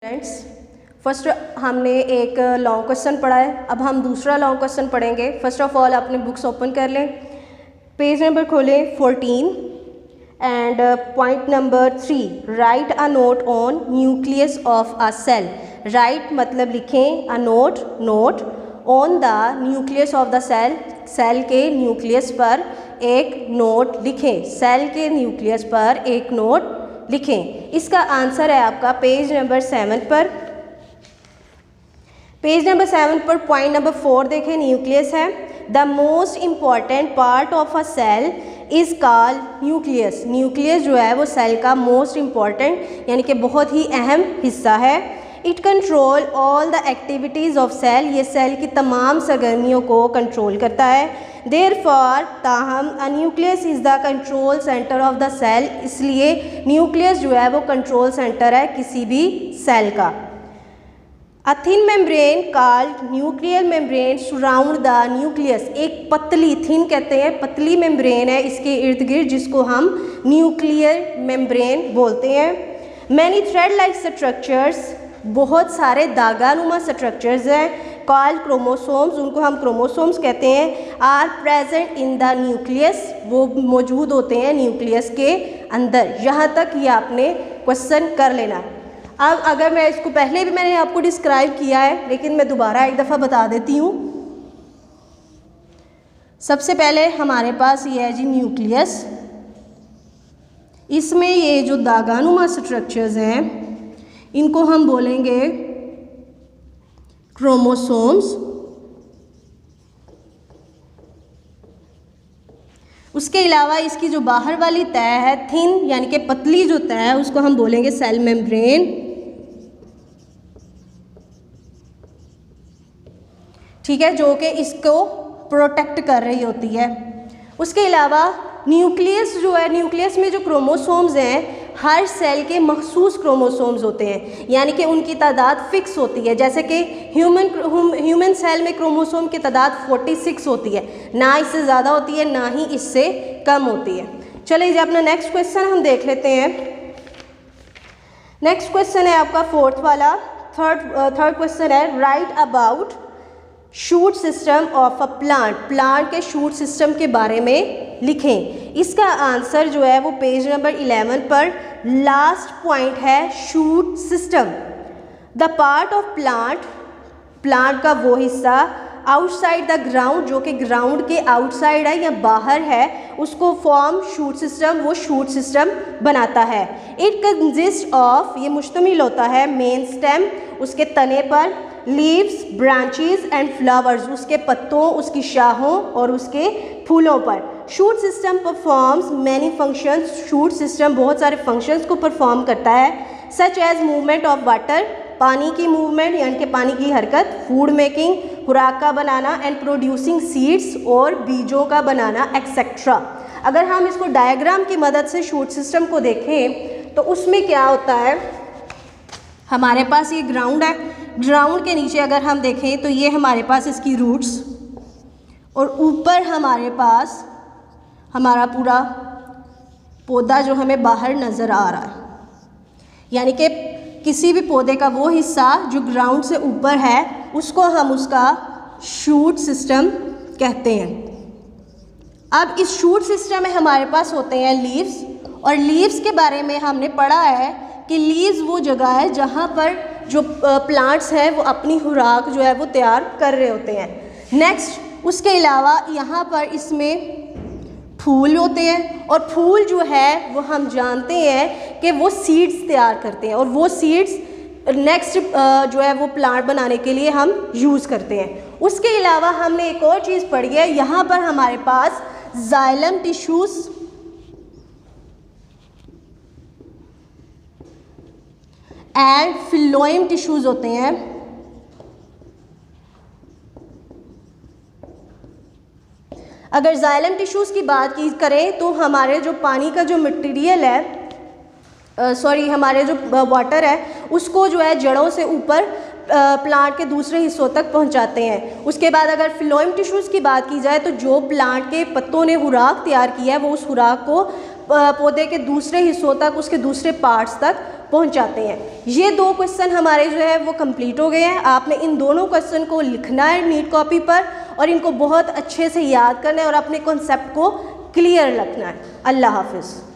Friends, first हमने एक long question पढ़ा है। अब हम दूसरा लॉन्ग क्वेश्चन पढ़ेंगे। फर्स्ट ऑफ ऑल अपने बुक्स ओपन कर लें, पेज नंबर खोलें 14 and point number 3, write a note on nucleus of a cell. Write मतलब लिखें, a note on the nucleus of the cell. Cell के न्यूक्लियस पर एक नोट लिखें। सेल के न्यूक्लियस पर एक नोट लिखें। इसका आंसर है आपका पेज नंबर 7 पर। पेज नंबर 7 पर पॉइंट नंबर 4 देखें, न्यूक्लियस है। The most important part of a cell is called nucleus. Nucleus जो है वो सेल का मोस्ट इम्पॉर्टेंट यानी कि बहुत ही अहम हिस्सा है। It control all the activities of cell. ये सेल की तमाम सरगर्मियों को कंट्रोल करता है। देयरफॉर ताहम a nucleus is the control centre of the cell. इसलिए न्यूक्लियस जो है वो कंट्रोल सेंटर है किसी भी सेल का। A thin membrane called nuclear membrane surround the nucleus. एक पतली, थिन कहते हैं पतली मेम्ब्रेन है इसके इर्द गिर्द, जिसको हम न्यूक्लियर मेम्ब्रेन बोलते हैं। मैनी थ्रेड लाइक स्ट्रक्चर्स, बहुत सारे धागानुमा स्ट्रक्चर्स हैं, कॉल्ड क्रोमोसोम्स, उनको हम क्रोमोसोम्स कहते हैं, are present in the nucleus, वो मौजूद होते हैं न्यूक्लियस के अंदर। यहाँ तक ये आपने क्वेश्चन कर लेना। अब अगर मैं इसको पहले भी मैंने आपको डिस्क्राइब किया है, लेकिन मैं दोबारा एक दफ़ा बता देती हूँ। सबसे पहले हमारे पास ये है जी न्यूक्लियस। इसमें ये जो धागानुमा स्ट्रक्चर्स हैं इनको हम बोलेंगे क्रोमोसोम्स। उसके अलावा इसकी जो बाहर वाली तह है थिन यानी कि पतली जो तह है उसको हम बोलेंगे सेल मेम्ब्रेन। ठीक है, जो कि इसको प्रोटेक्ट कर रही होती है। उसके अलावा न्यूक्लियस जो है, न्यूक्लियस में जो क्रोमोसोम्स हैं हर सेल के मखसूस क्रोमोसोम्स होते हैं, यानी कि उनकी तादाद फिक्स होती है। जैसे कि ह्यूमन सेल में क्रोमोसोम की तादाद 46 होती है, ना इससे ज़्यादा होती है ना ही इससे कम होती है। चलिए जी अपना नेक्स्ट क्वेश्चन हम देख लेते हैं। नेक्स्ट क्वेश्चन है आपका फोर्थ वाला, थर्ड क्वेश्चन है, right about shoot system of a plant. Plant के शूट सिस्टम के बारे में लिखें। इसका आंसर जो है वो पेज नंबर 11 पर लास्ट पॉइंट है, shoot system. The part of plant, plant का वो हिस्सा आउटसाइड द ग्राउंड, जो कि ग्राउंड के आउटसाइड है या बाहर है, उसको फॉर्म शूट सिस्टम, वो शूट सिस्टम बनाता है। इट कंसिस्ट ऑफ, ये मुश्तमिल होता है मेन स्टेम, उसके तने पर, लीव्स, ब्रांचेस एंड फ्लावर्स, उसके पत्तों, उसकी शाखों और उसके फूलों पर। Shoot system performs many functions. Shoot system बहुत सारे फंक्शंस को परफॉर्म करता है, such as movement of water, पानी की मूवमेंट यानी कि पानी की हरकत, फूड मेकिंग, खुराक का बनाना, एंड प्रोड्यूसिंग सीड्स और बीजों का बनाना एक्सेट्रा। अगर हम इसको डायग्राम की मदद से शूट सिस्टम को देखें तो उसमें क्या होता है, हमारे पास ये ग्राउंड है, ग्राउंड के नीचे अगर हम देखें तो ये हमारे पास इसकी रूट्स, और ऊपर हमारे पास हमारा पूरा पौधा जो हमें बाहर नज़र आ रहा है। यानी कि किसी भी पौधे का वो हिस्सा जो ग्राउंड से ऊपर है उसको हम उसका शूट सिस्टम कहते हैं। अब इस शूट सिस्टम में हमारे पास होते हैं लीव्स, और लीव्स के बारे में हमने पढ़ा है कि लीव्स वो जगह है जहाँ पर जो प्लांट्स हैं वो अपनी खुराक जो है वो तैयार कर रहे होते हैं। नेक्स्ट उसके अलावा यहाँ पर इसमें फूल होते हैं, और फूल जो है वो हम जानते हैं कि वो सीड्स तैयार करते हैं, और वो सीड्स नेक्स्ट जो है वो प्लांट बनाने के लिए हम यूज़ करते हैं। उसके अलावा हमने एक और चीज़ पढ़ी है, यहाँ पर हमारे पास xylem tissues and phloem tissues होते हैं। अगर जाइलम टिश्यूज़ की बात की करें तो हमारे जो पानी का जो मटेरियल है, हमारे जो वाटर है उसको जो है जड़ों से ऊपर प्लांट के दूसरे हिस्सों तक पहुंचाते हैं। उसके बाद अगर फिलोएम टिश्यूज़ की बात की जाए तो जो प्लांट के पत्तों ने खुराक तैयार की है वो उस खुराक को पौधे के दूसरे हिस्सों तक, उसके दूसरे पार्ट्स तक पहुंचाते हैं। ये 2 क्वेश्चन हमारे जो है वो कंप्लीट हो गए हैं। आपने इन दोनों क्वेश्चन को लिखना है नीट कॉपी पर और इनको बहुत अच्छे से याद करना है और अपने कॉन्सेप्ट को क्लियर रखना है। अल्लाह हाफिज़।